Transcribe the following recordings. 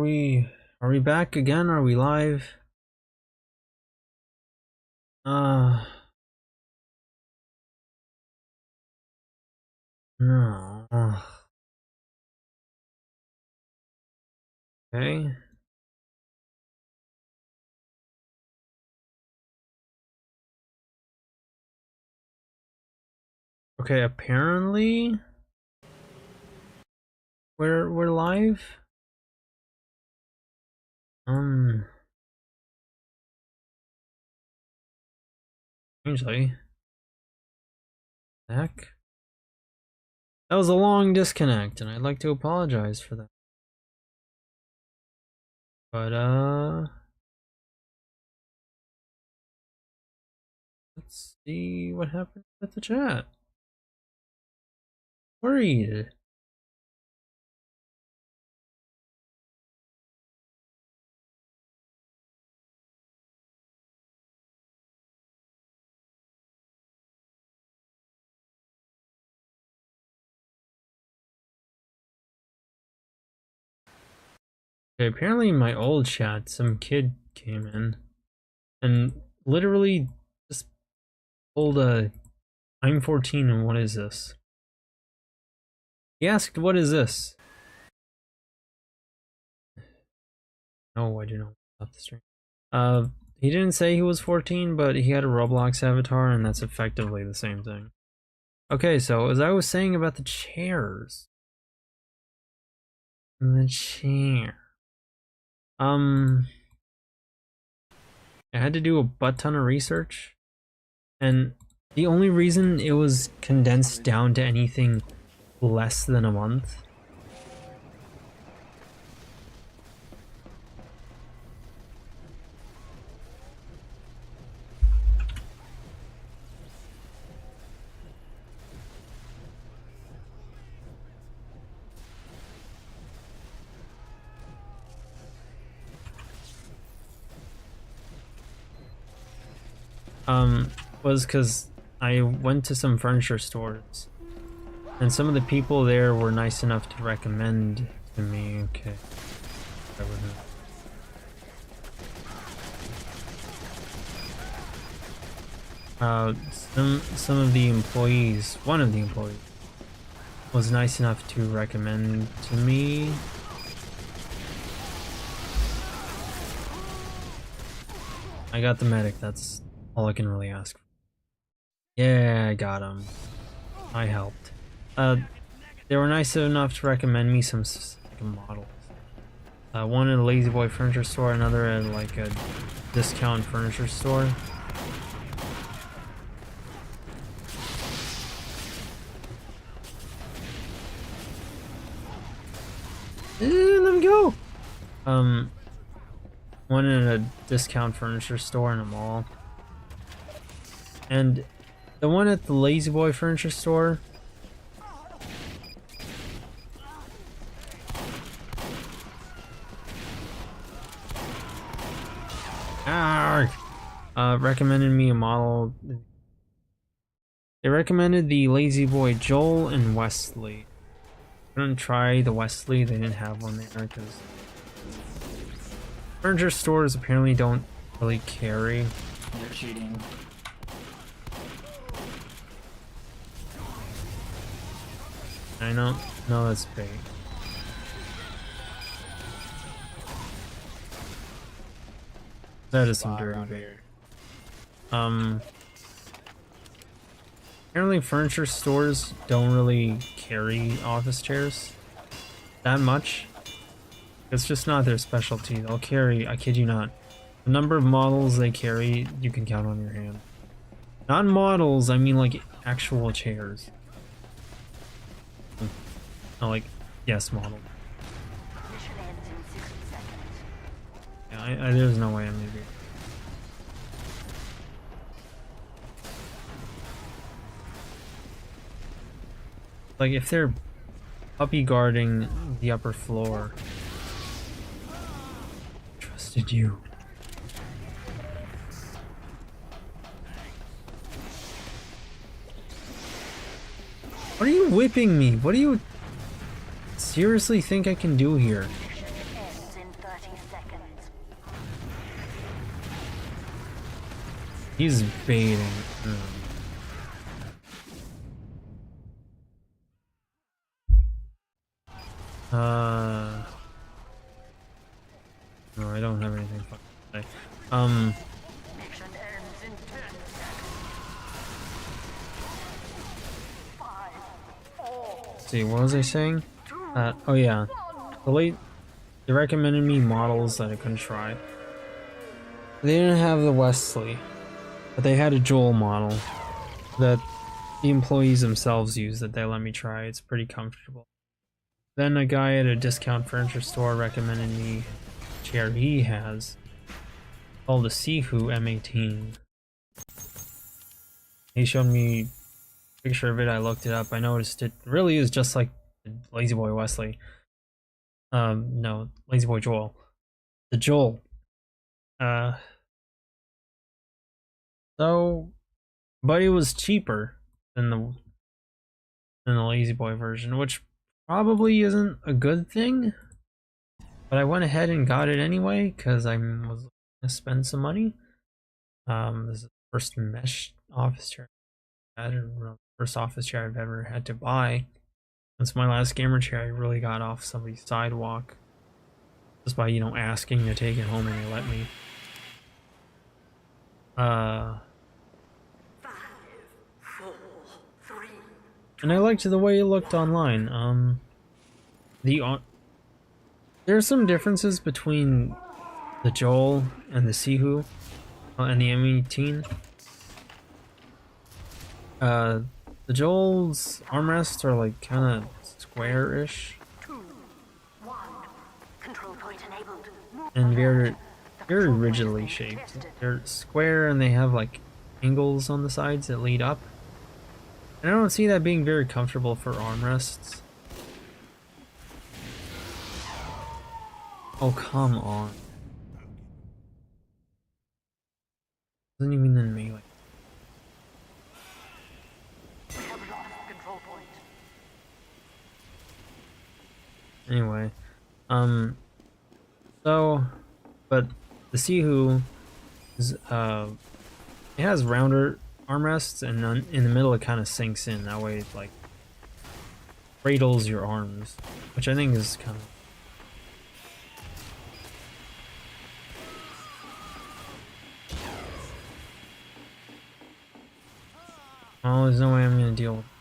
we back again? Are we live? Uh no. Okay. Okay, apparently we're live. Strangely. Heck. That was a long disconnect, and I'd like to apologize for that. But let's see what happened with the chat. Worried. Okay, apparently in my old chat, some kid came in and literally just pulled a I'm 14 and what is this? He asked, what is this? No, I do not stop the stream. He didn't say he was 14, but he had a Roblox avatar, and that's effectively the same thing. Okay, so as I was saying about the chairs. The chair. I had to do a butt ton of research, and the only reason it was condensed down to anything less than a month was because I went to some furniture stores, and some of the people there were nice enough to recommend to me. Okay, I wouldn't. Some of the employees, one of the employees, was nice enough to recommend to me. I got the medic. That's all I can really ask for. Yeah, I got him. I helped. They were nice enough to recommend me some models. One at a Lazy Boy furniture store, another at like a discount furniture store. Let me go. One at a discount furniture store in a mall. And the one at the Lazy Boy furniture store, recommended me a model. They recommended the Lazy Boy Joel and Wesley. I couldn't try the Wesley, they didn't have one there because furniture stores apparently don't really carry. They're cheating. I know. No, that's bait. That is some dirty bait. Apparently furniture stores don't really carry office chairs that much. It's just not their specialty. They'll carry, I kid you not, the number of models they carry, you can count on your hand. Not models, I mean like actual chairs. Not like, yes, model. Yeah, there's no way I'm gonna be. Like, if they're puppy guarding the upper floor. Trusted you. What are you whipping me? What do you seriously think I can do here? He's baiting. No, I don't have anything fun to say. Mission ends in 10 seconds. See, what was I saying? Oh yeah, they recommended me models that I couldn't try. They didn't have the Wesley, but they had a Joel model that the employees themselves use that they let me try. It's pretty comfortable. Then a guy at a discount furniture store recommended me a chair he has called the Sihu M18. He showed me a picture of it. I looked it up. I noticed it really is just like the Lazy Boy Wesley. No, Lazy Boy Joel. The Joel. Uh, so, but it was cheaper than the Lazy Boy version, which probably isn't a good thing. But I went ahead and got it anyway because I was gonna spend some money. This is the first mesh office chair I don't know, first office chair I've ever had to buy. That's my last gamer chair I really got off somebody's sidewalk. Just by, you know, asking to take it home and they let me. 5, 4, 3. And I liked the way it looked online. There are some differences between the Joel and the Sihu and the M18. The Joel's armrests are like kind of square-ish 2, 1. Control point enabled. and very rigidly shaped. They're square and they have like angles on the sides that lead up. And I don't see that being very comfortable for armrests. Oh, come on. Isn't even in melee. We have lost control point. Anyway, but the Sihu is, it has rounder armrests, and in the middle it kind of sinks in. That way it, like, cradles your arms, which I think is kind of... Oh, there's no way I'm gonna deal with it.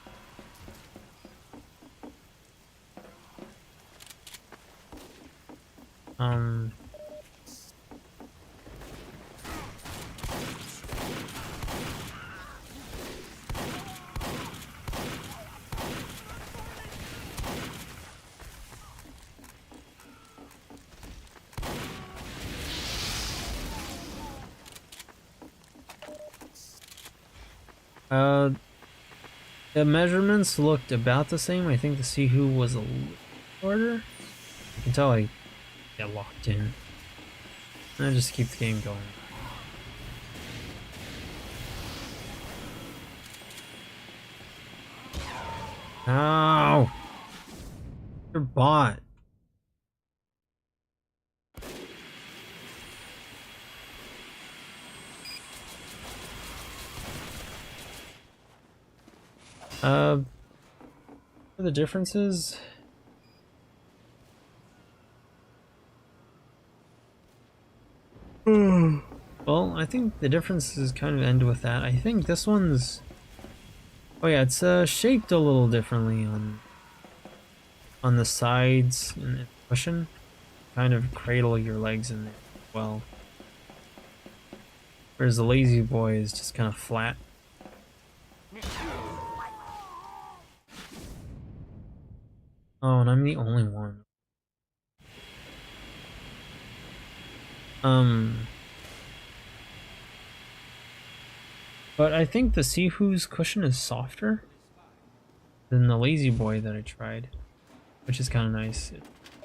The measurements looked about the same. I think the Sihu was a little shorter. You can tell I get locked in. And I just keep the game going. Ow! Your bot. What are the differences? Well, I think the differences kind of end with that. I think this one's... Oh yeah, it's shaped a little differently on the sides and the cushion. Kind of cradle your legs in there as well. Whereas the Lazy Boy is just kind of flat. Oh, and I'm the only one. But I think the Sihu's cushion is softer than the Lazy Boy that I tried, which is kind of nice.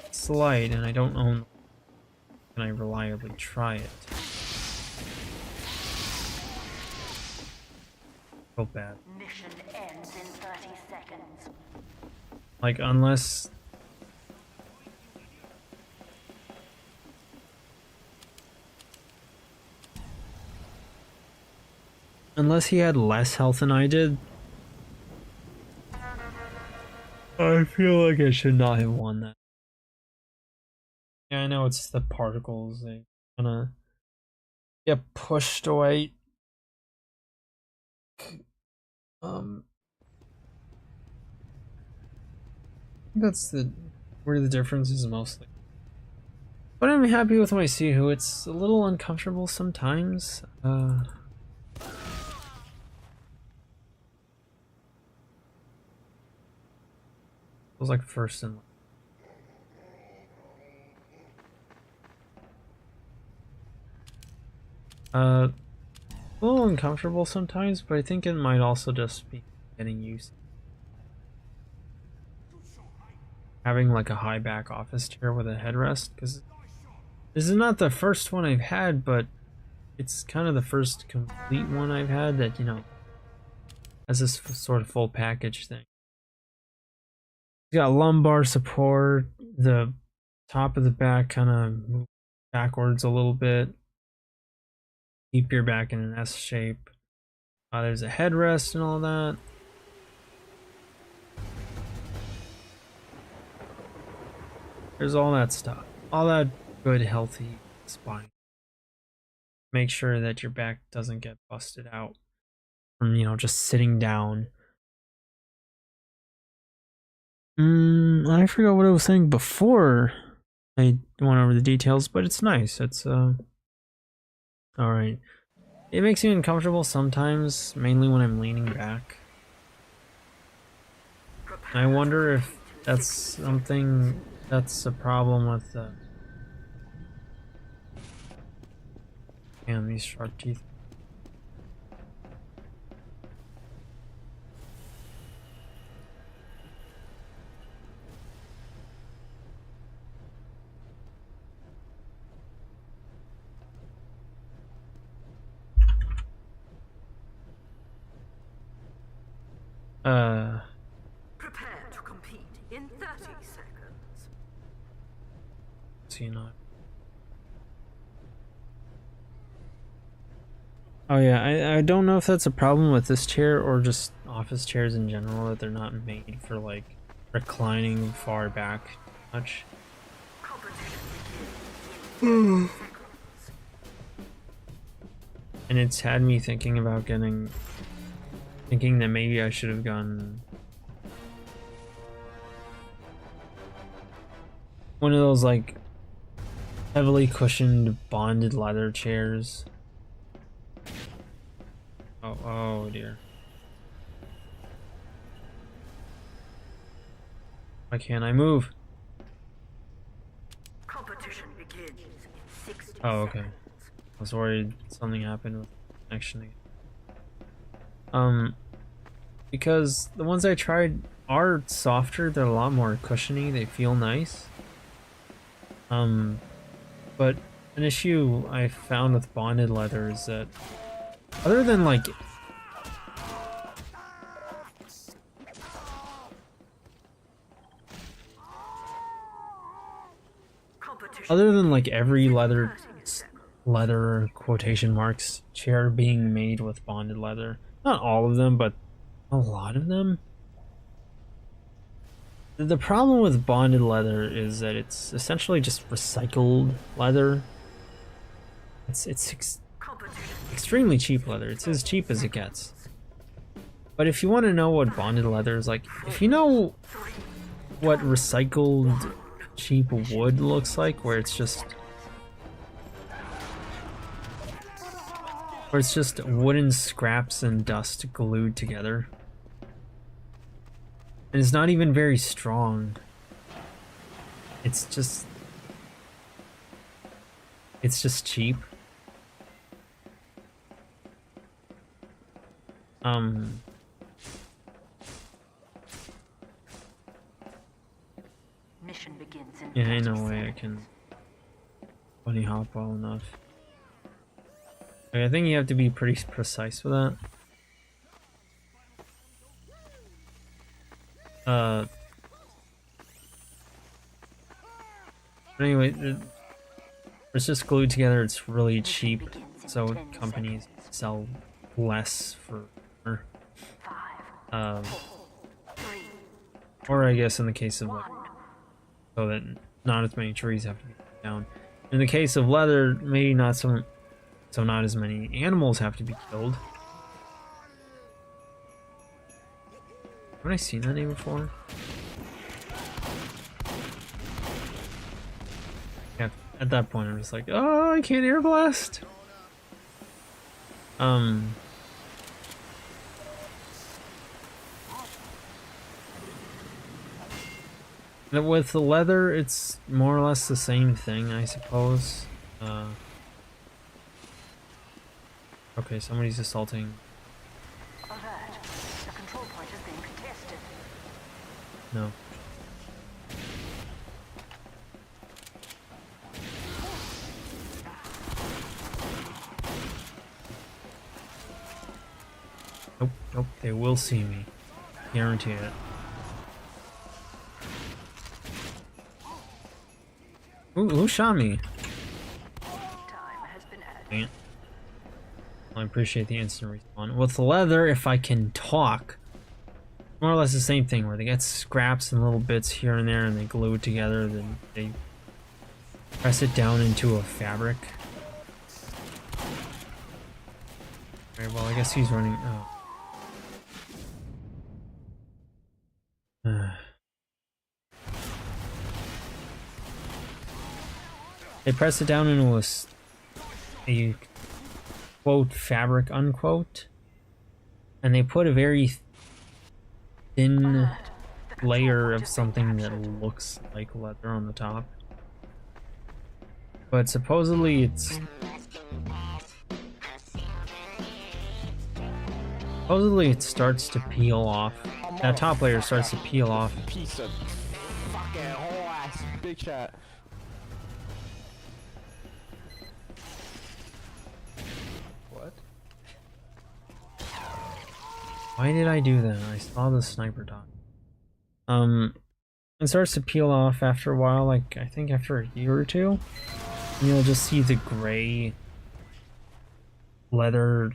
It's light, and I don't own. Can I reliably try it? So bad. Mission ends in 30 seconds. Like, unless... unless he had less health than I did, I feel like I should not have won that. Yeah, I know it's the particles, they kinda get pushed away. Um, that's the where the difference is mostly. But I'm happy with my Sihu. It's a little uncomfortable sometimes. Feels like first and a little uncomfortable sometimes, but I think it might also just be getting used to having like a high back office chair with a headrest, because this is not the first one I've had, but it's kind of the first complete one I've had that, you know, has this sort of full package thing. It's got lumbar support, the top of the back kind of moves backwards a little bit, keep your back in an S shape. There's a headrest and all that. There's all that stuff. All that good, healthy spine. Make sure that your back doesn't get busted out from, you know, just sitting down. I forgot what I was saying before I went over the details, but it's nice. It's, alright. It makes me uncomfortable sometimes, mainly when I'm leaning back. I wonder if that's something that's a problem with the... Damn, these sharp teeth. Prepare to compete in 30 seconds. See not. Oh yeah, I don't know if that's a problem with this chair or just office chairs in general, that they're not made for like reclining far back much. And it's had me thinking about thinking that maybe I should have gotten one of those like heavily cushioned bonded leather chairs. Oh dear. Why can't I move? Competition begins in 60 Oh, okay. seconds. I was worried something happened with the connection again. Because the ones I tried are softer, they're a lot more cushiony, they feel nice. But an issue I found with bonded leather is that other than like every leather quotation marks chair being made with bonded leather, not all of them, but a lot of them, the problem with bonded leather is that it's essentially just recycled leather. It's extremely cheap leather. It's as cheap as it gets. But if you want to know what bonded leather is like, if you know what recycled cheap wood looks like, where it's just wooden scraps and dust glued together, and it's not even very strong. It's just cheap. Mission begins in Yeah, ain't 30 no way I seconds. can bunny hop well enough. Okay, I think you have to be pretty precise with that. But anyway, it's just glued together. It's really cheap, so companies sell less for, Five, three, or I guess in the case of like, one. so that not as many trees have to be cut down. In the case of leather, maybe not so not as many animals have to be killed. Haven't I seen that name before? Yeah, at that point I'm just like, oh, I can't air blast. With the leather, it's more or less the same thing, I suppose. Okay, somebody's assaulting. Alert. The control point is being contested. No. Nope, nope, they will see me. Guarantee it. Ooh, who shot me? Time has been added. Dang it. I appreciate the instant respawn. With the leather, if I can talk, more or less the same thing, where they get scraps and little bits here and there and they glue it together, then they press it down into a fabric. Alright, well, I guess he's running. Oh. They press it down into a quote fabric unquote, and they put a very thin layer of something that looks like leather on the top, but supposedly it starts to peel off. That top layer starts to peel off. Piece of fucking whole ass big chat. What? Why did I do that? I saw the sniper dot. It starts to peel off after a while, like I think after a year or two. And you'll just see the gray leather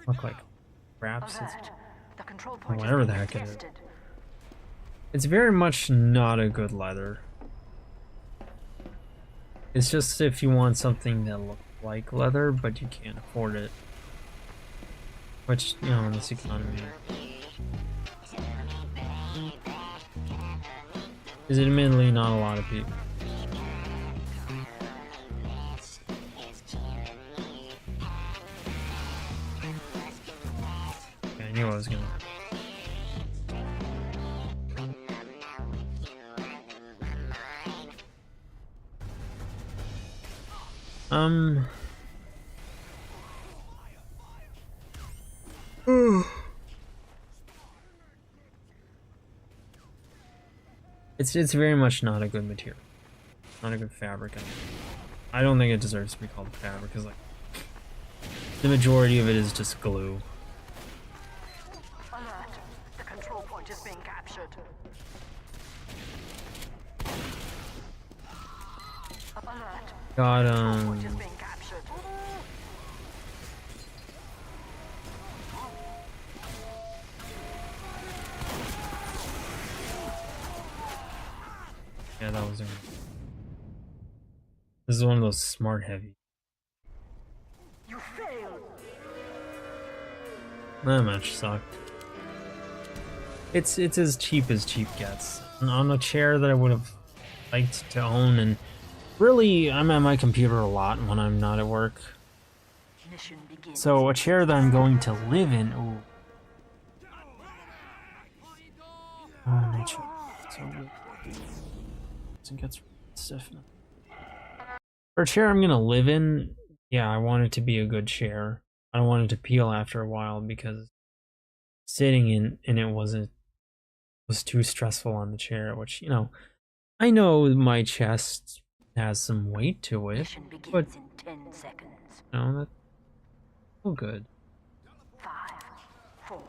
look like wraps. The control point Whatever is the being heck it is. contested. It's very much not a good leather. It's just if you want something that looks like leather, but you can't afford it. Which, you know, in this economy is admittedly not a lot of people. Okay, I knew I was gonna. It's very much not a good material. Not a good fabric. I don't think it deserves to be called fabric, because like the majority of it is just glue. Alert. The control point is being captured. Alert. Got Point is being captured. yeah, that was. This is one of those smart heavy. You failed. That match sucked. It's as cheap gets. On a chair that I would have liked to own, and really, I'm at my computer a lot when I'm not at work. Mission begins. So a chair that I'm going to live in. Ooh. Oh, nature. So good. It gets stiff. For a chair I'm gonna live in, yeah, I want it to be a good chair. I don't want it to peel after a while because sitting in it was too stressful on the chair, which, you know, I know my chest has some weight to it, Mission begins but in 10 seconds. you know, that's still good. 5, 4,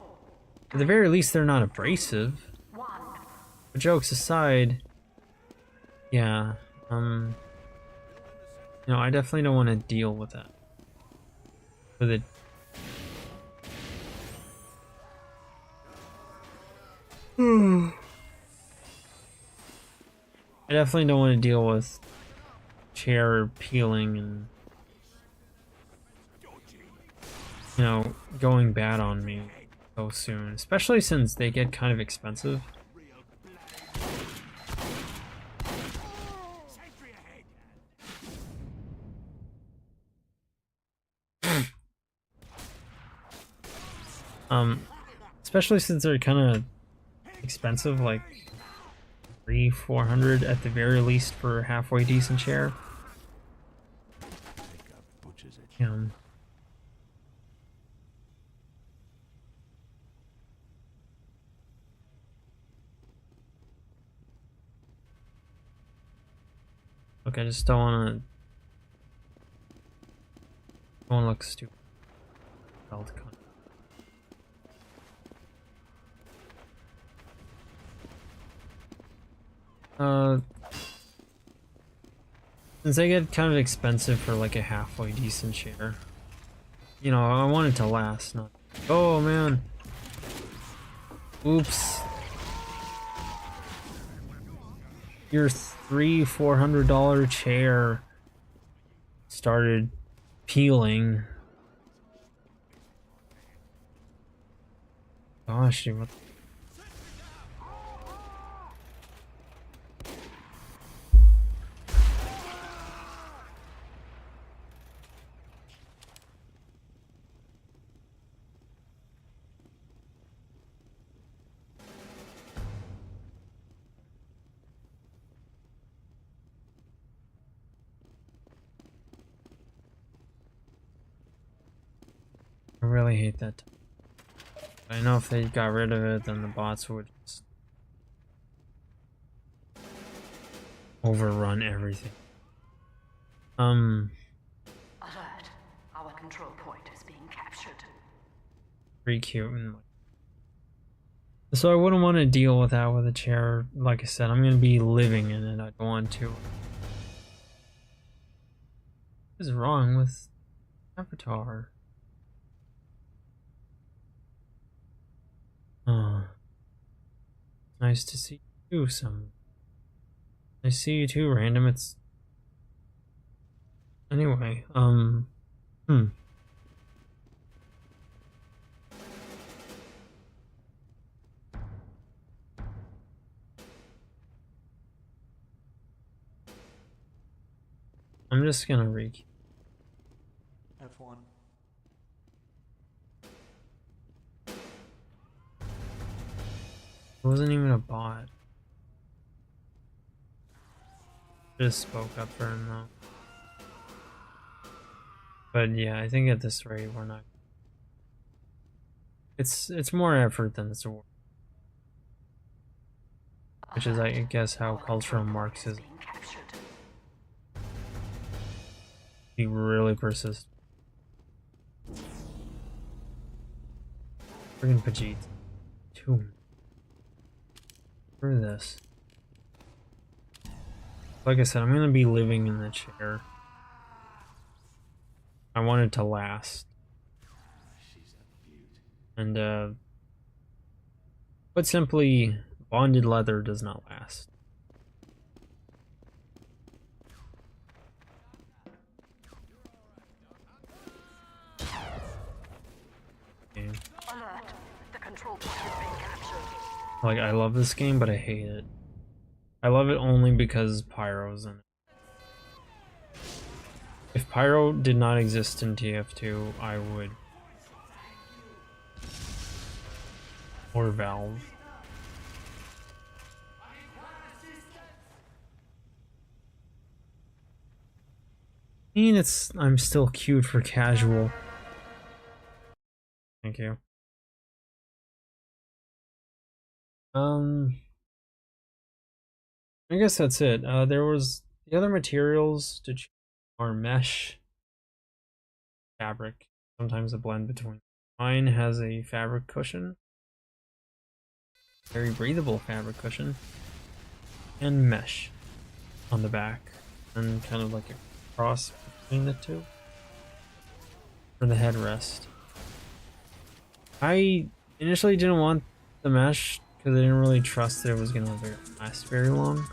At the very least, they're not abrasive. 1. But jokes aside, yeah, you know, I definitely don't want to deal with that. With it I definitely don't want to deal with chair peeling and, you know, going bad on me so soon, especially since they get kind of expensive. Especially since they're kind of expensive, like 300-400 at the very least for a halfway decent chair. Yeah. Look, I just don't want to look stupid. Belt cut. Since they get kind of expensive for like a halfway decent chair, you know, I want it to last. Not. Oh man. Oops. Your $300-400 chair started peeling. Gosh, dude, what? I really hate that. I know if they got rid of it, then the bots would just overrun everything. Alert. Our control point is being captured. Pretty cute. And so I wouldn't want to deal with that with a chair. Like I said, I'm going to be living in it. I don't want to. What is wrong with Avatar? Oh, nice to see you. I see you too, random. It's anyway. I'm just gonna read. F1. It wasn't even a bot. Just spoke up for him though. But yeah, I think at this rate we're not. It's more effort than it's worth. Which is, I guess, how cultural Marxism. Be really persistent. Friggin' Pajit. Tomb. Screw this. Like I said, I'm gonna be living in the chair. I want it to last. And put simply, bonded leather does not last. Okay. Alert. The control point is being captured. Like, I love this game, but I hate it. I love it only because Pyro's in it. If Pyro did not exist in TF2, I would. Or Valve. I mean, I'm still cute for casual. Thank you. I guess that's it. There was the other materials to choose are mesh, fabric, sometimes a blend between. Mine has a fabric cushion, very breathable fabric cushion, and mesh on the back, and kind of like a cross between the two for the headrest. I initially didn't want the mesh because I didn't really trust that it was gonna last very long.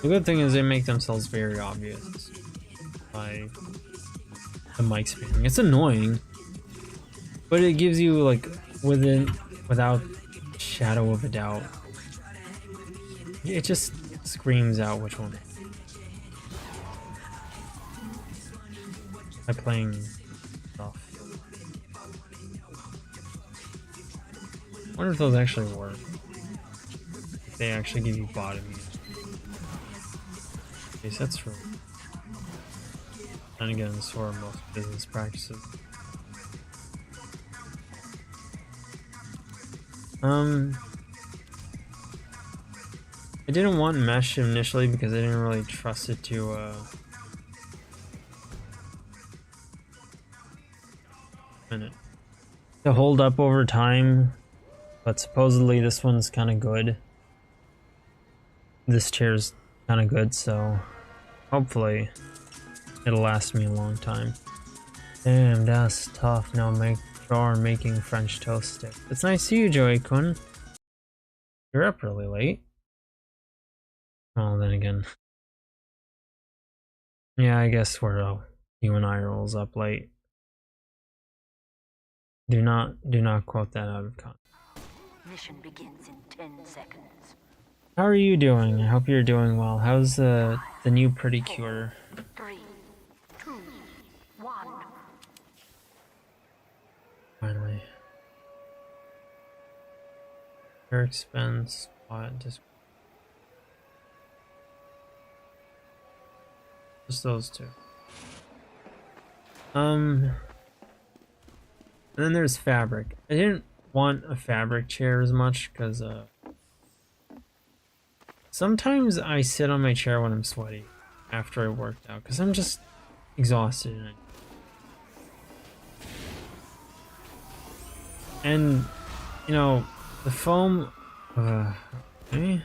The good thing is they make themselves very obvious by the mic spamming. It's annoying, but it gives you like without shadow of a doubt. It just screams out which one. By playing stuff. I wonder if those actually work. If they actually give you bottom. Yes, that's true. And again, so are most business practices. I didn't want mesh initially because I didn't really trust it to hold up over time, but supposedly this one's kind of good. This chair's kind of good, so hopefully it'll last me a long time. Damn, that's tough. Now make sure making French toast stick. It's nice to see you, Joey-kun. You're up really late. Well, then again. Yeah, I guess we're Yu-nee rolls up late. Do not quote that out of context. Mission begins in 10 seconds. How are you doing? I hope you're doing well. How's the new pretty cure? 3, 2, 1. Finally. Your expense, just those two. And then there's fabric. I didn't want a fabric chair as much because sometimes I sit on my chair when I'm sweaty after I worked out because I'm just exhausted. And you know, the foam. Okay.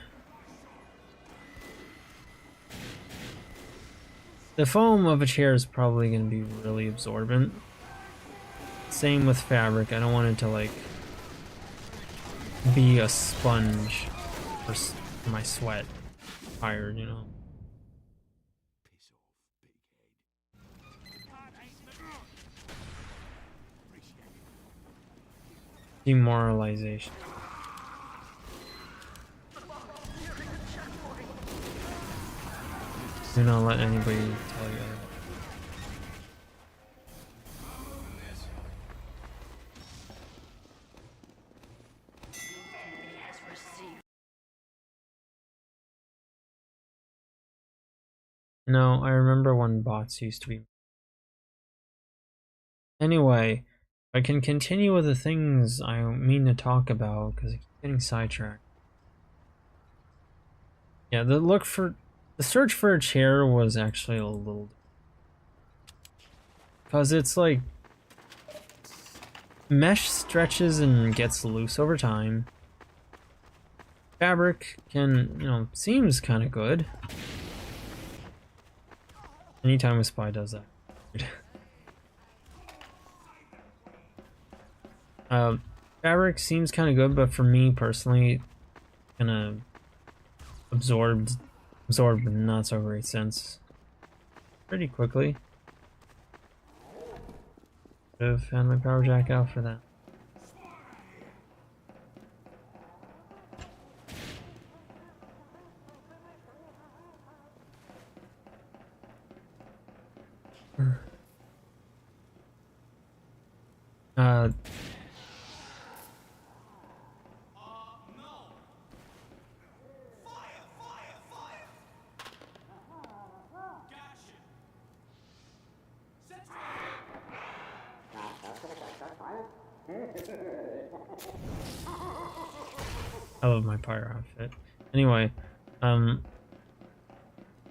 The foam of a chair is probably going to be really absorbent. Same with fabric. I don't want it to like be a sponge for my sweat. Tired, you know. Demoralization. Do not let anybody tell you otherwise. No, I remember when bots used to be. Anyway, I can continue with the things I mean to talk about because I keep getting sidetracked. Yeah, the search for a chair was actually a little, because it's like mesh stretches and gets loose over time. Fabric can, you know, seems kind of good. Anytime a spy does that. Fabric seems kind of good, but for me personally, gonna absorb in not so great sense pretty quickly. Could have had my power jack out for that. I love my pyro outfit. Anyway,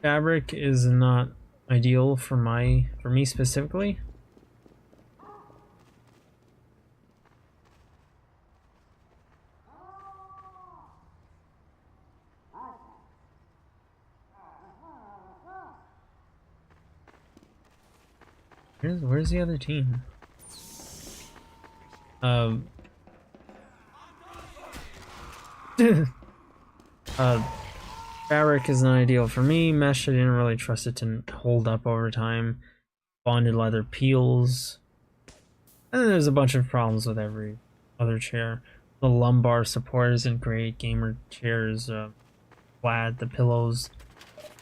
fabric is not ideal for me specifically. Where's the other team? Um. Fabric is not ideal for me. Mesh, I didn't really trust it to hold up over time. Bonded leather peels. And then there's a bunch of problems with every other chair. The lumbar support isn't great. Gamer chairs flat. The pillows,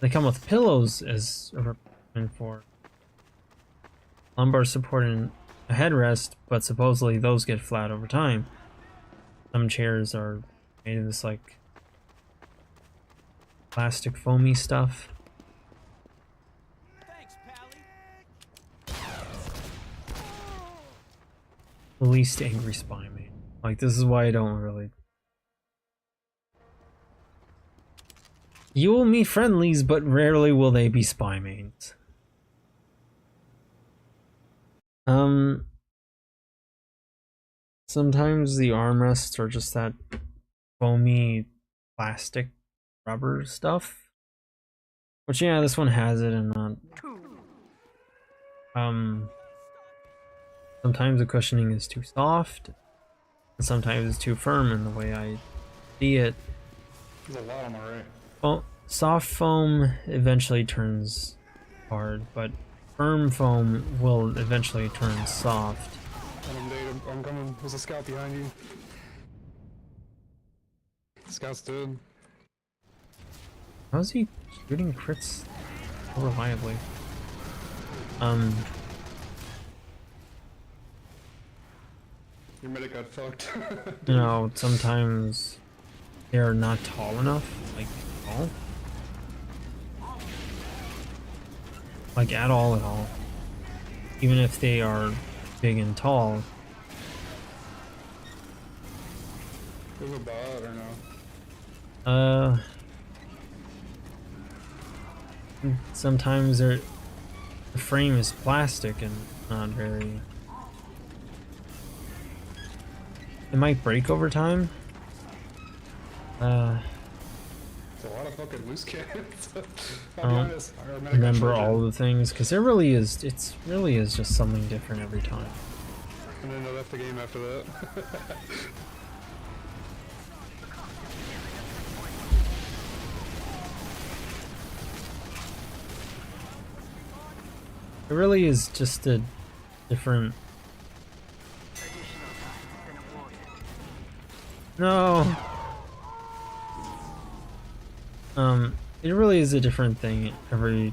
they come with pillows as a replacement for lumbar support and a headrest, but supposedly those get flat over time. Some chairs are made of this like plastic foamy stuff. The least angry spy main. Like, this is why I don't really. You will meet friendlies, but rarely will they be spy mains. Sometimes the armrests are just that foamy plastic rubber stuff. Which, yeah, this one has it and not. Sometimes the cushioning is too soft, and sometimes it's too firm in the way I see it. There's a lot on the right. Well, soft foam eventually turns hard, but firm foam will eventually turn soft. I'm coming. There's a scout behind you. Scout's dead. How's he shooting crits so reliably? Your medic got fucked. You know, sometimes they're not tall enough, like tall. Like at all. Even if they are big and tall. There's a bot or no? Sometimes the frame is plastic and not very. It might break over time. There's a lot of fucking loose cannons. I don't remember all the things because it really is. It's really is just something different every time. And then I left the game after that. It really is just a different. No. It really is a different thing every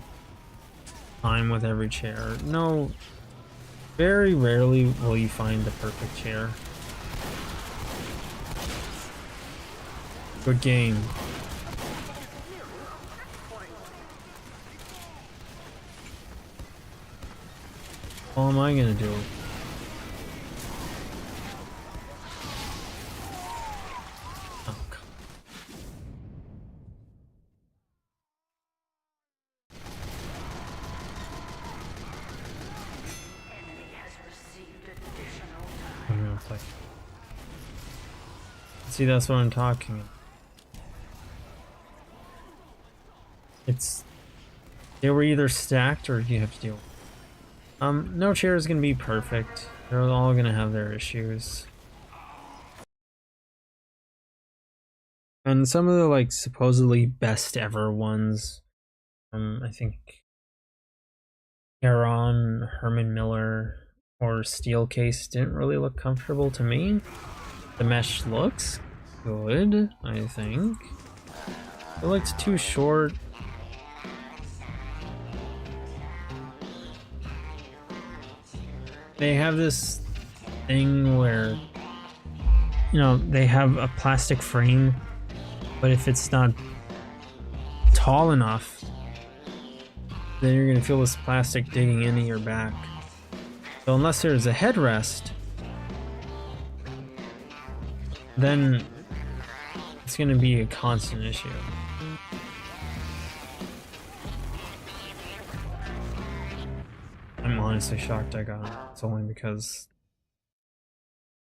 time with every chair. No, very rarely will you find the perfect chair. Good game. What am I gonna do? Oh, God. I'm gonna play. See, that's what I'm talking about. They were either stacked or you have to deal with. No chair is gonna be perfect. They're all gonna have their issues. And some of the like supposedly best ever ones, I think Heron, Herman Miller, or Steelcase didn't really look comfortable to me. The mesh looks good, I think. It looked too short. They have this thing where, you know, they have a plastic frame, but if it's not tall enough, then you're gonna feel this plastic digging into your back. So unless there's a headrest, then it's gonna be a constant issue. honestly shocked I got him. It's only because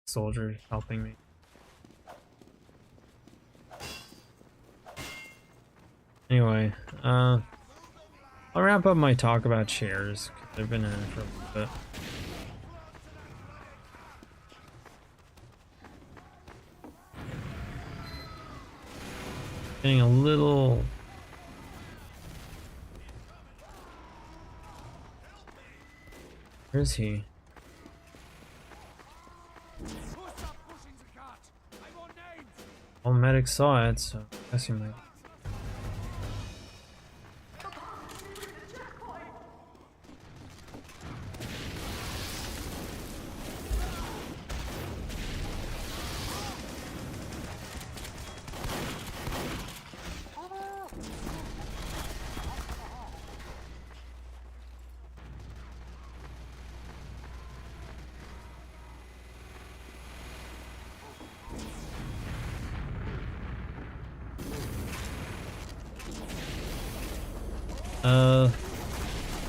soldier helping me. Anyway, I'll wrap up my talk about chairs, because they've been in it for a little bit. Getting a little... Where is he? All medics saw it, so I guess he might.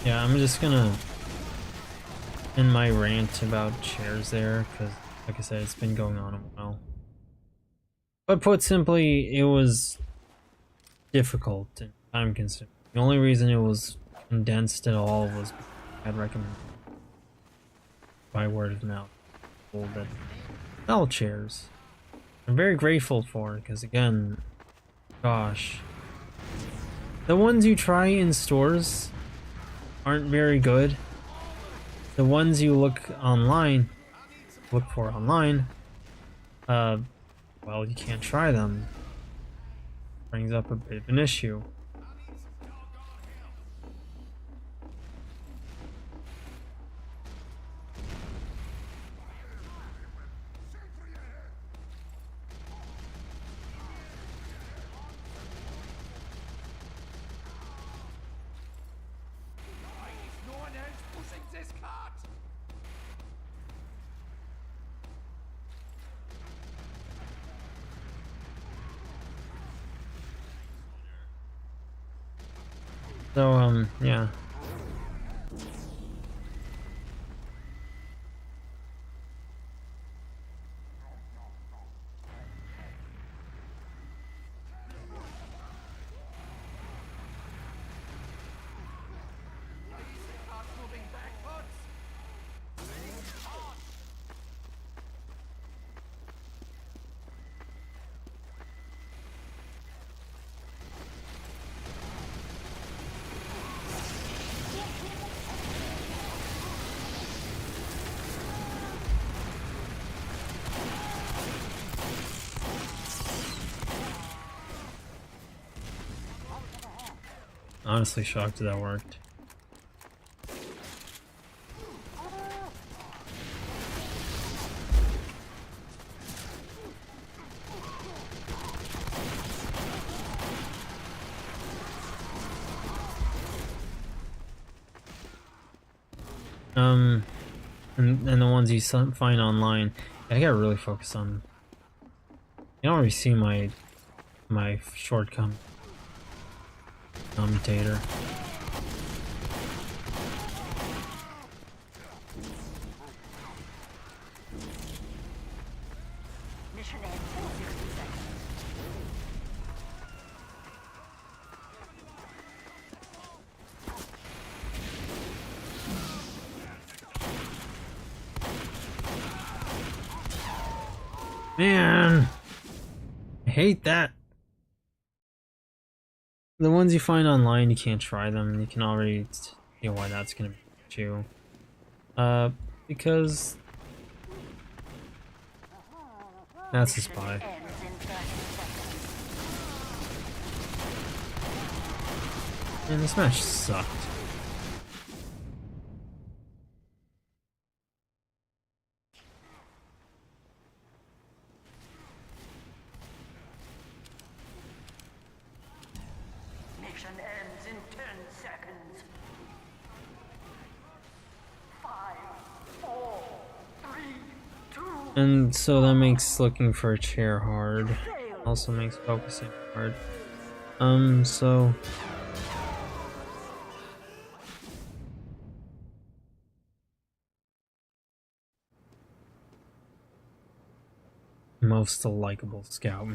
Yeah, I'm just gonna end my rant about chairs there, because, like I said, it's been going on a while. But put simply, it was difficult and time consuming. The only reason it was condensed at all was because I had recommended by word of mouth people that sell chairs. I'm very grateful for it, because again, gosh, the ones you try in stores aren't very good. The ones you look for online, well, you can't try them. Brings up a bit of an issue. So, yeah. Honestly shocked that worked. And the ones you find online, I gotta really focus on. You don't really see my shortcoming. Commentator. Mission ends in 60 seconds. Man, I hate that. The ones you find online, you can't try them. You can already see why that's gonna be an issue. Because that's a spy. Ends in 30 seconds. Man, this match sucked. Mission ends in 10 seconds. 5, 4, 3, 2. And so that makes looking for a chair hard. Also makes focusing hard. So... most likable scout.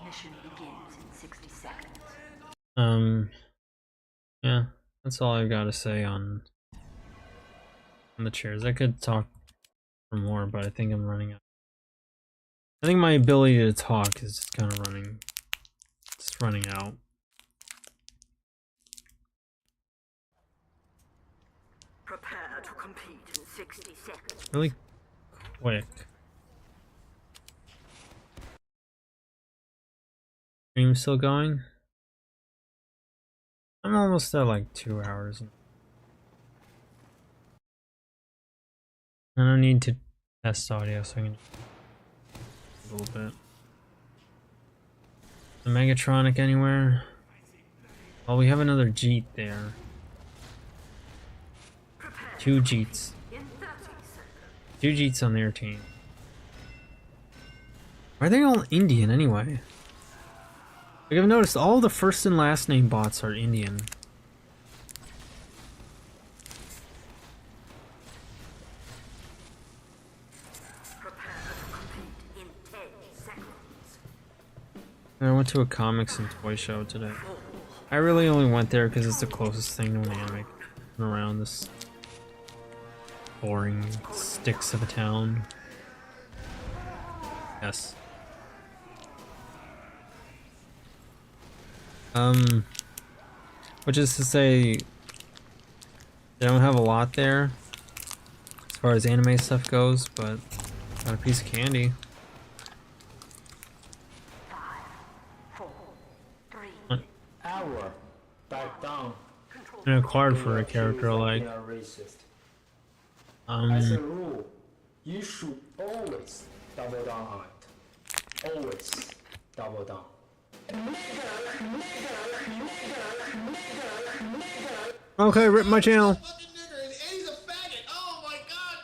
Mission begins in 60 seconds. Yeah, that's all I've got to say on the chairs. I could talk for more, but I think I'm running out. I think my ability to talk is just kind of running out. Prepare to compete in 60 seconds. Really quick. Stream still going? I'm almost at like 2 hours. I don't need to test audio, so I can a little bit. The Megatronic anywhere? Oh, we have another Jeet there. 2 Jeets. In 30 seconds. 2 Jeets on their team. Why are they all Indian anyway? Like, I've noticed all the first and last name bots are Indian. Prepare to compete in 10 seconds. I went to a comics and toy show today. I really only went there because it's the closest thing to an anime around this boring sticks of a town. Yes. Which is to say, they don't have a lot there as far as anime stuff goes, but got a piece of candy. 5, 4, 3. Hour. Back down. And a card for a character like, Racist. As a um, rule, you should always double down on it. Always double down. okay, rip my channel. Fucking nigger, and Eddie's a faggot. Oh my god,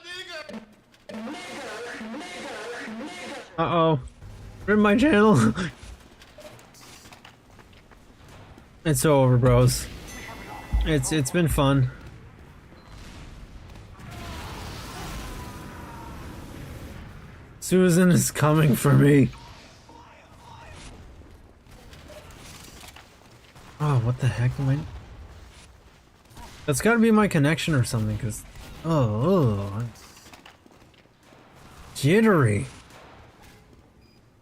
nigger! Uh-oh. Rip my channel. It's over, bros. It's been fun. Susan is coming for me. Oh, what the heck am I? That's gotta be my connection or something, because... I'm jittery. I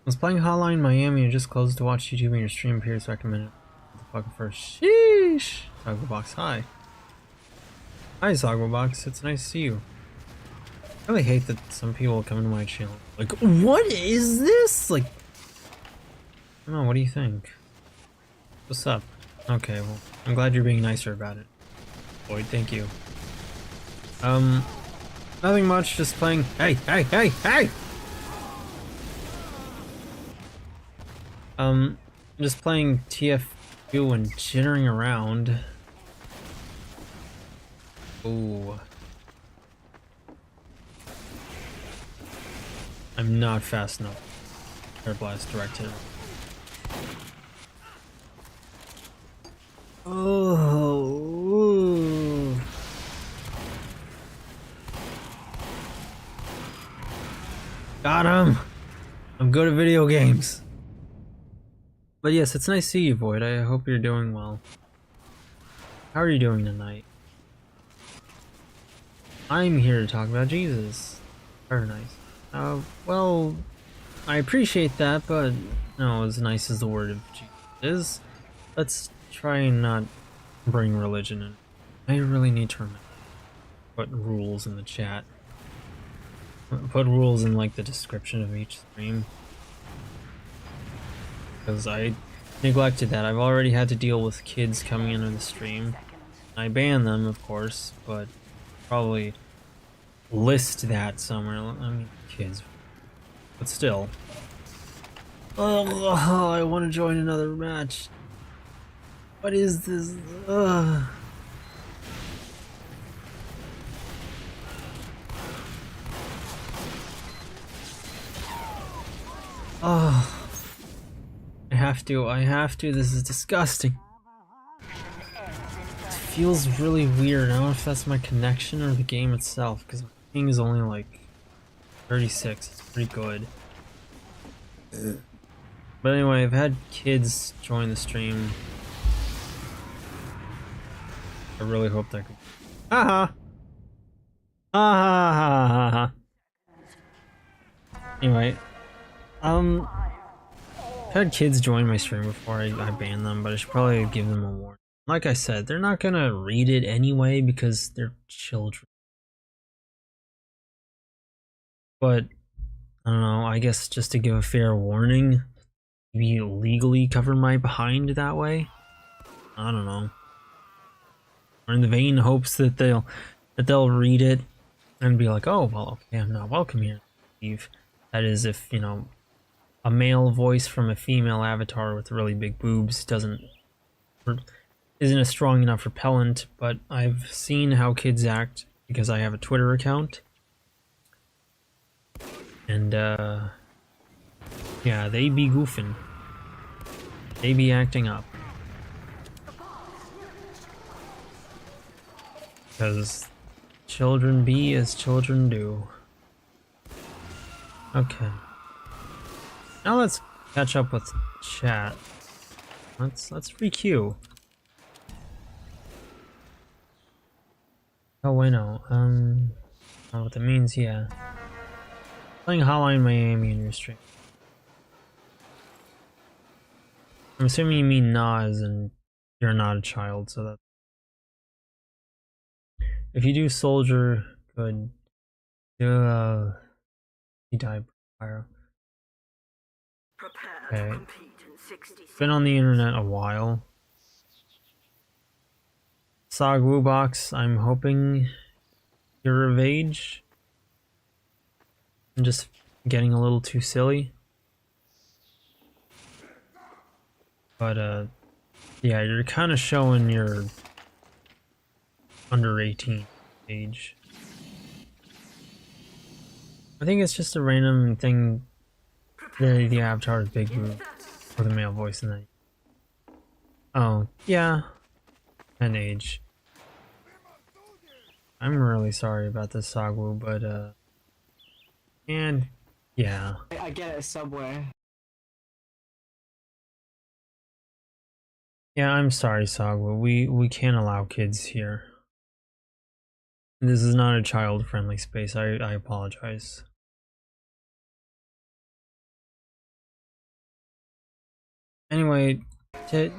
was playing Hotline Miami and just closed to watch YouTube and your stream appears recommended. What the fuck first? Sheesh! Sogbobox, hi. Hi, Sogbobox. It's nice to see you. I really hate that some people come to my channel like, what is this? Like, I don't know, what do you think? What's up? Okay, well, I'm glad you're being nicer about it. Boyd, thank you. Nothing much, just playing. Hey! Just playing TF2 and jittering around. Ooh. I'm not fast enough. Air blast direct hit. Oh. Got him. I'm good at video games. But yes, it's nice to see you, Void. I hope you're doing well. How are you doing tonight? I'm here to talk about Jesus. Very nice. Well, I appreciate that, but no, as nice as the word of Jesus is, let's try and not bring religion in. I really need to remember. Put rules in the chat. Put rules in, like, the description of each stream. Because I neglected that. I've already had to deal with kids coming into the stream. I ban them, of course, but probably list that somewhere. I mean, kids. But still. Oh, I want to join another match. What is this? Ugh. Oh. I have to, this is disgusting. It's feels really weird. I don't know if that's my connection or the game itself, because my ping is only like 36. It's pretty good. But anyway, I've had kids join the stream. I really hope they're good. Haha! Ha. Anyway, I've had kids join my stream before I banned them, but I should probably give them a warning. Like I said, they're not gonna read it anyway because they're children. But, I don't know, I guess just to give a fair warning, maybe legally cover my behind that way? I don't know. Or in the vain hopes that they'll read it and be like, oh, well, okay, I'm not welcome here, Steve. That is if, you know, a male voice from a female avatar with really big boobs isn't a strong enough repellent, but I've seen how kids act because I have a Twitter account. And, yeah, they be goofing. They be acting up. Because children be as children do. Okay. Now let's catch up with chat. Let's re-queue. Oh wait, no. I don't know what that means, yeah. Playing Hotline Miami in your stream. I'm assuming you mean Nas and you're not a child, so that. If you do Soldier, good. He died prior. Okay. Been on the internet a while. Sog Box, I'm hoping you're of age. I'm just getting a little too silly. But, yeah, you're kind of showing your under 18 age. I think it's just a random thing. The avatar is big with a male voice in that. Oh, yeah. And age. I'm really sorry about this, Sagwu, but, and, yeah. I get it, Subway. Yeah, I'm sorry, Sagwa. We can't allow kids here. This is not a child-friendly space. I apologize. Anyway,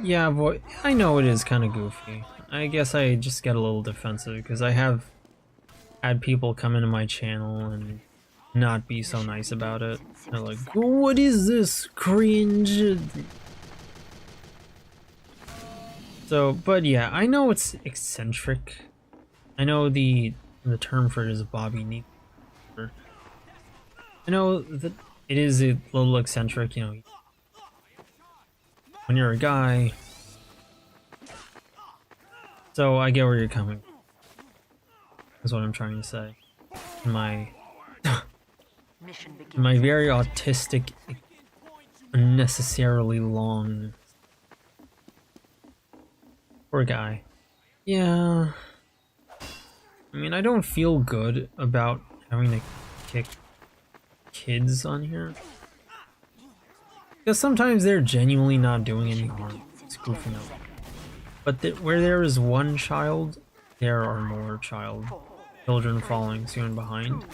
yeah, boy, I know it is kind of goofy. I guess I just get a little defensive because I have had people come into my channel and not be so nice about it. They're like, "What is this cringe?" So, but yeah, I know it's eccentric. I know the term for it is Bobby Neat. I know that it is a little eccentric, you know. When you're a guy. So I get where you're coming from. That's what I'm trying to say. My very autistic, unnecessarily long. Poor guy. Yeah. I mean, I don't feel good about having to kick kids on here. Because sometimes they're genuinely not doing any harm. It's goofing out. But where there is one child, there are more children following soon behind.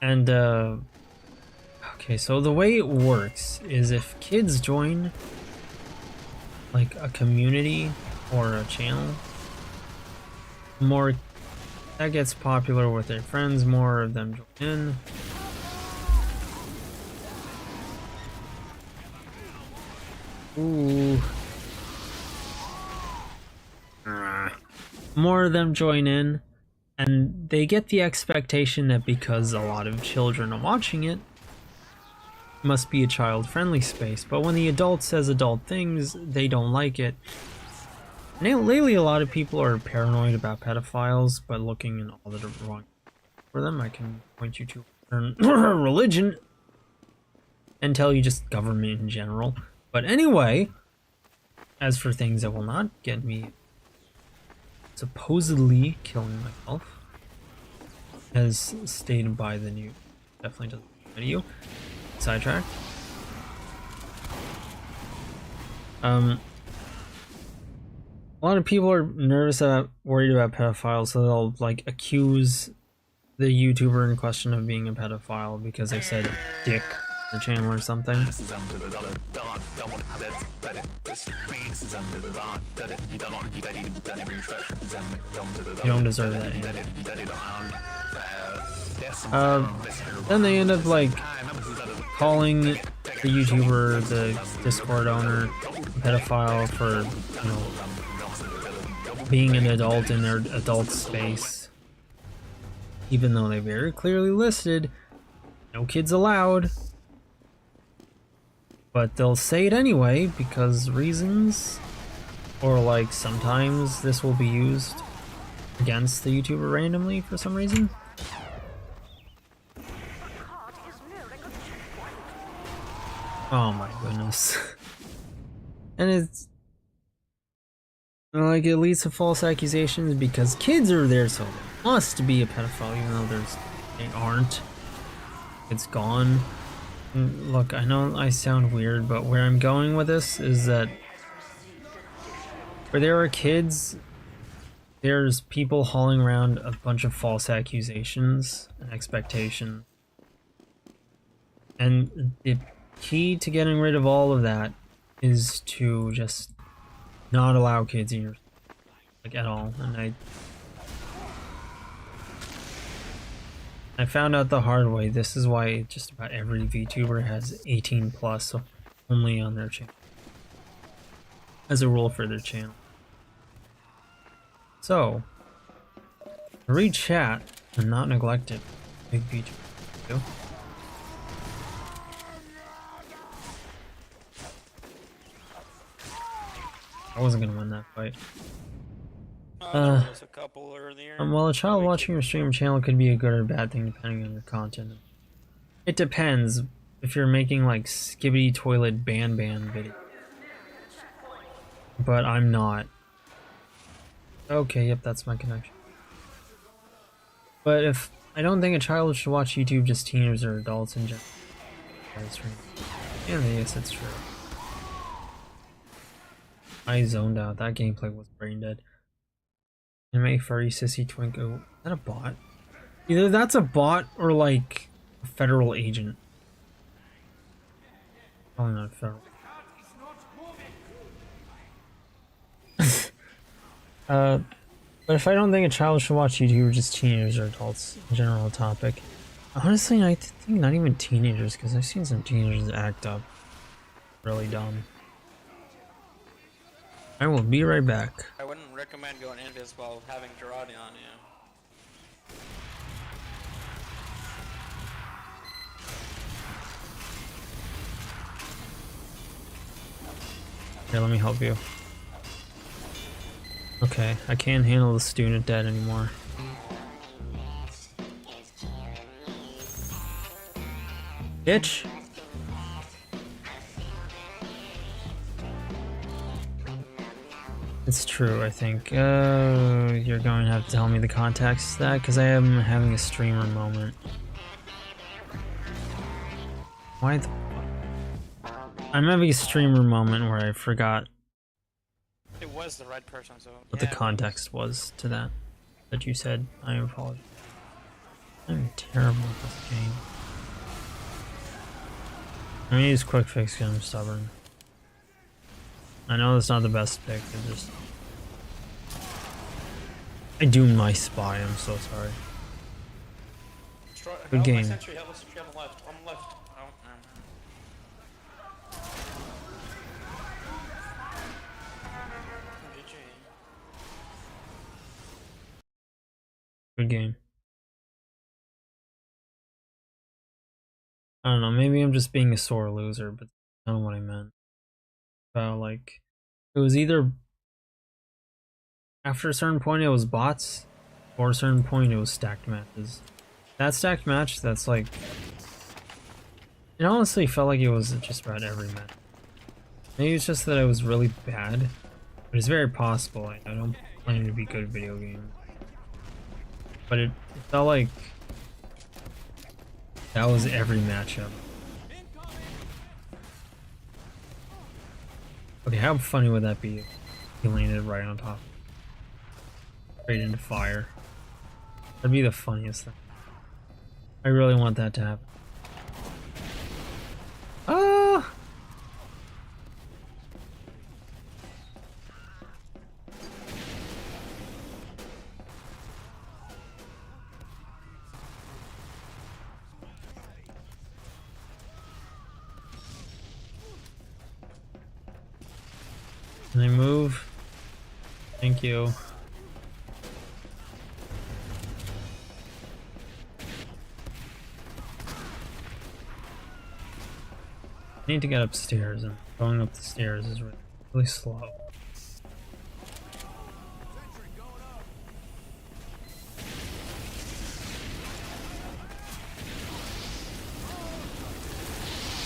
And, okay, so the way it works is if kids join, like, a community or a channel, more that gets popular with their friends, more of them join in. Ooh. More of them join in, and they get the expectation that because a lot of children are watching it, it must be a child-friendly space. But when the adult says adult things, they don't like it. Lately, a lot of people are paranoid about pedophiles, but looking in all the wrong for them. I can point you to religion and tell you just government in general. But anyway, As for things that will not get me supposedly killing myself, as stated by the new, definitely doesn't video, sidetrack. A lot of people are nervous about, worried about pedophiles, so they'll like accuse the YouTuber in question of being a pedophile because they said dick on their channel or something. You don't deserve that either. Then they end up like calling the YouTuber, the Discord owner, a pedophile for, you know, being an adult in their adult space, even though they very clearly listed no kids allowed. But they'll say it anyway because reasons, or like sometimes this will be used against the YouTuber randomly for some reason. Oh my goodness. And it's like it leads to false accusations because kids are there, so they must be a pedophile, even though they aren't. It's gone. And look, I know I sound weird, but where I'm going with this is that where there are kids, there's people hauling around a bunch of false accusations and expectations. And the key to getting rid of all of that is to just not allow kids in your, like, at all. And I found out the hard way. This is why just about every VTuber has 18 plus, so only on their channel, as a rule for their channel. So read chat and not neglect it. Big VTuber. I wasn't gonna win that fight. There was a couple earlier. Well, a child watching your stream channel could be a good or bad thing depending on your content. It depends if you're making like skibbity toilet ban video. But I'm not. Okay, yep, that's my connection. But if I don't think a child should watch YouTube, just teenagers or adults in general. Yeah, yes, it's true. I zoned out. That gameplay was brain dead. Anime furry sissy twinkle. Is that a bot? Either that's a bot or like a federal agent. Probably not federal. But if I don't think a child should watch YouTube, just teenagers or adults, general topic. Honestly, I think not even teenagers, because I've seen some teenagers act up really dumb. I will be right back. I wouldn't recommend going into this while having Girardi on you. Here, let me help you. Okay, I can't handle the student debt anymore. Bitch! It's true, I think. You're going to have to tell me the context of that, because I am having a streamer moment. Why the fuck? I'm having a streamer moment where I forgot It was the right person, so. what the context was to that you said. I apologize. I'm terrible at this game. I'm gonna use quick fix because I'm stubborn. I know that's not the best pick, I doomed my spy, I'm so sorry. Good game. Sentry, help us, on the left. On the left. Oh, Good game. I don't know, maybe I'm just being a sore loser, but I don't know what I meant. Like, it was either after a certain point it was bots, or a certain point it was stacked matches. That stacked match, that's like, it honestly felt like it was just about every match. Maybe it's just that I was really bad, but it's very possible. I don't claim to be good at video games, but it felt like that was every matchup. Okay, how funny would that be if he landed right on top? Straight into fire. That'd be the funniest thing. I really want that to happen. Ah! Can I move? Thank you. I need to get upstairs, and going up the stairs is really slow.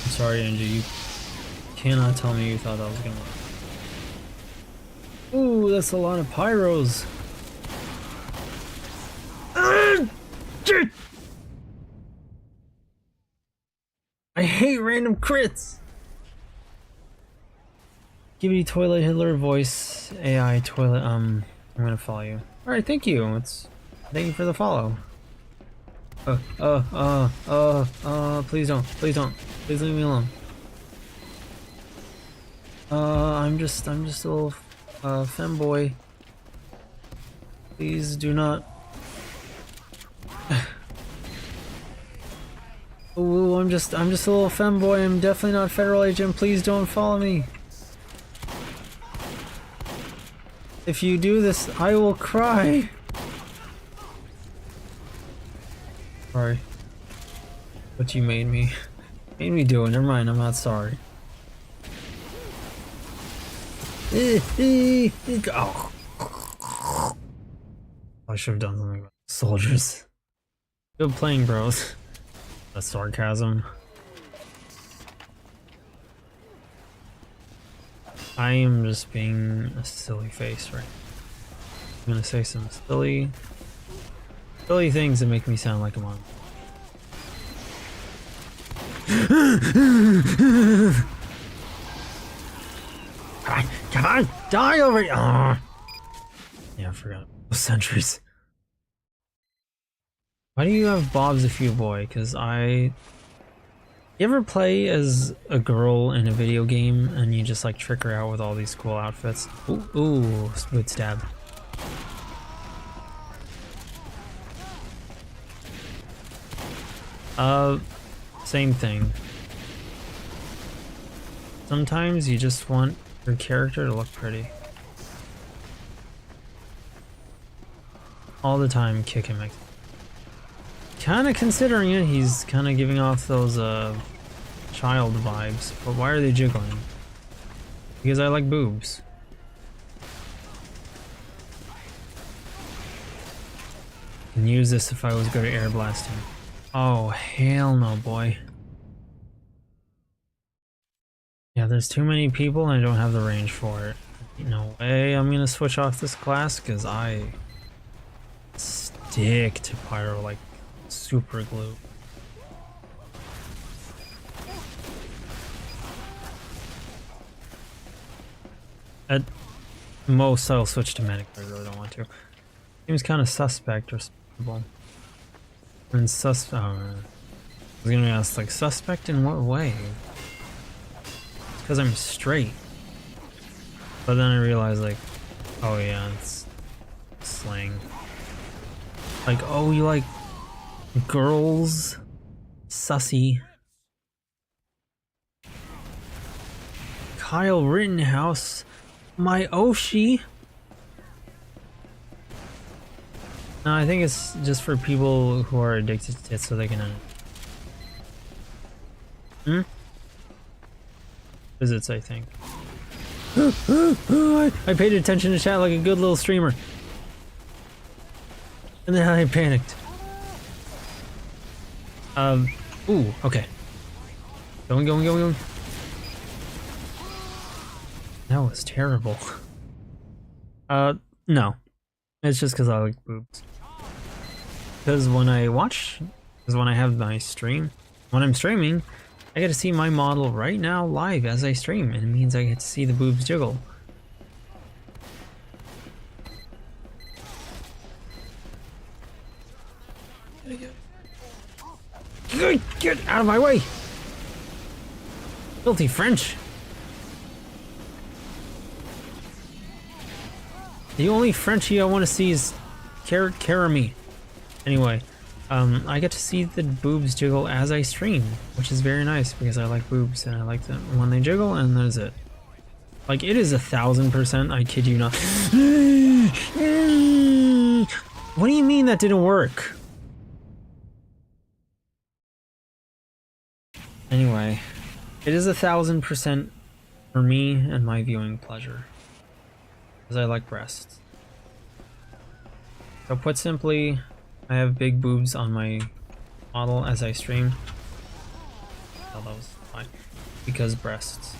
I'm sorry, Angie, you cannot tell me you thought that was gonna work. Ooh, that's a lot of pyros. I hate random crits. Give you toilet Hitler voice AI toilet. I'm gonna follow you. All right, thank you. Thank you for the follow. Please don't, please leave me alone. I'm just a little femboy. Please do not. Ooh, I'm just a little femboy. I'm definitely not a federal agent. Please don't follow me. If you do this, I will cry. Sorry. What you made me do it. Never mind, I'm not sorry. Oh. I should have done something about soldiers. Good playing, bros. That's sarcasm. I am just being a silly face right now. I'm gonna say some silly things that make me sound like a mom. Come on, die already! Oh. Yeah, I forgot. Sentries. Why do you have Bob's if you boy? Cause you ever play as a girl in a video game and you just like trick her out with all these cool outfits? Ooh, wood stab. Same thing. Sometimes you just want your character to look pretty. All the time, kick him. Kinda considering it, he's kinda giving off those child vibes. But why are they jiggling? Because I like boobs. Can use this if I was good at air blasting. Oh hell no, boy. Yeah, there's too many people and I don't have the range for it. No way I'm gonna switch off this class because I stick to pyro like super glue. At most I'll switch to medic, but I really don't want to. Seems kind of suspect or suspectable. And I was gonna ask, like, suspect in what way? Because I'm straight. But then I realized, like, oh yeah, it's slang. Like, oh, you like girls? Sussy. Kyle Rittenhouse, my Oshi. No, I think it's just for people who are addicted to it so they can visits, I think. I paid attention to chat like a good little streamer. And then I panicked. Ooh, okay. Going. That was terrible. No. It's just because I like boobs. Because when I have my stream, when I'm streaming, I get to see my model right now live as I stream, and it means I get to see the boobs jiggle. Get out of my way! Filthy French! The only Frenchie I want to see is Karami. Anyway, I get to see the boobs jiggle as I stream, which is very nice because I like boobs and I like them when they jiggle, and that is it. Like, it is 1000%, I kid you not. What do you mean that didn't work? Anyway, it is 1000% for me and my viewing pleasure. Because I like breasts. So put simply, I have big boobs on my model as I stream. Oh, that was fine. Because breasts.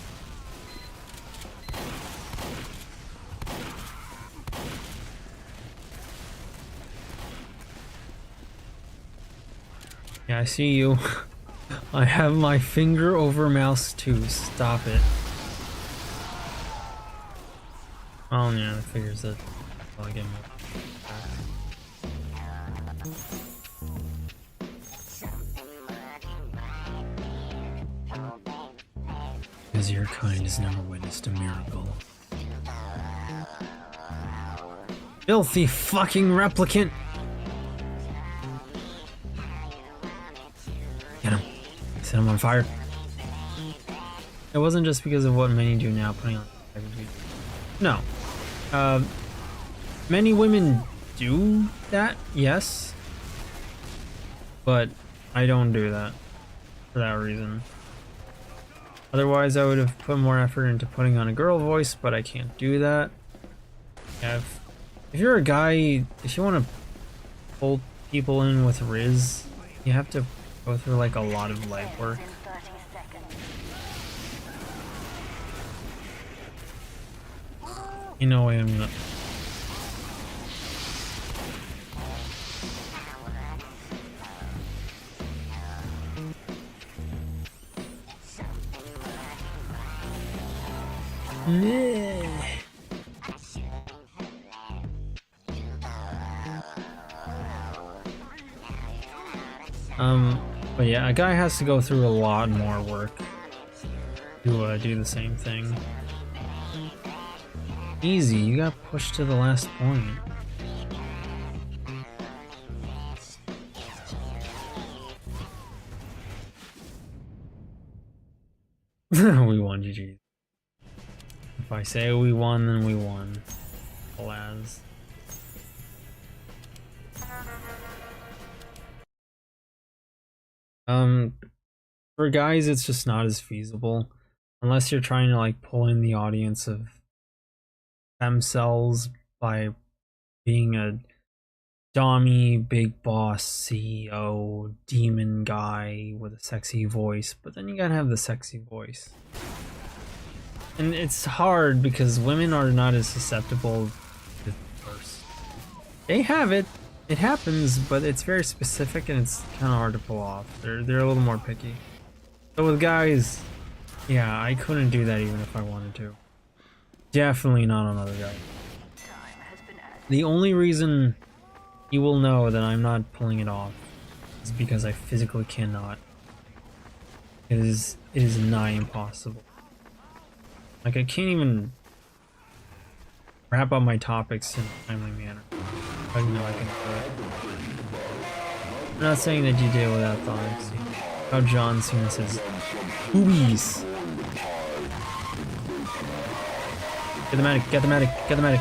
Yeah, I see you. I have my finger over mouse too. Stop it. Oh yeah, the figures that I'll get more. Because your kind has never witnessed a miracle. Filthy fucking replicant! Get him. Set him on fire. It wasn't just because of what many do now, putting on. No. Many women do that, yes. But I don't do that for that reason. Otherwise, I would have put more effort into putting on a girl voice, but I can't do that. Yeah, if you're a guy, if you want to pull people in with Riz, you have to go through like a lot of legwork. You know, I'm not. But yeah, a guy has to go through a lot more work to do the same thing. Easy, you got pushed to the last point. We won, GG. If I say we won, then we won. Alas. For guys, it's just not as feasible. Unless you're trying to like pull in the audience of themselves by being a dommy, big boss, CEO, demon guy with a sexy voice, but then you gotta have the sexy voice. And it's hard because women are not as susceptible to thirst. They have it, it happens, but it's very specific and it's kind of hard to pull off. They're a little more picky. So with guys, yeah, I couldn't do that even if I wanted to. Definitely not on other guys. The only reason you will know that I'm not pulling it off is because I physically cannot. It is nigh impossible. Like, I can't even wrap up my topics in a timely manner. I know I can do it. I'm not saying that you did without thought. See how John Cena says, boobies! Get the medic, get the medic, get the medic!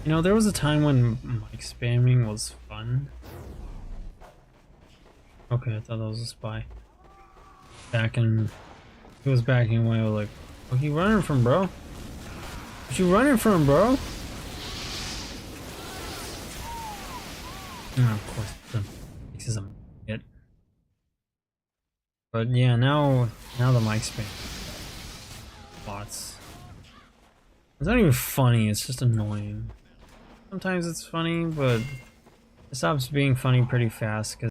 You know, there was a time when mic spamming was fun. Okay, I thought that was a spy. He was backing away. I was like, what are you running from, bro? What you running from, bro? Oh, of course, the fixes him. Yet. But yeah, now the mic's been bots. It's not even funny. It's just annoying. Sometimes it's funny, but it stops being funny pretty fast because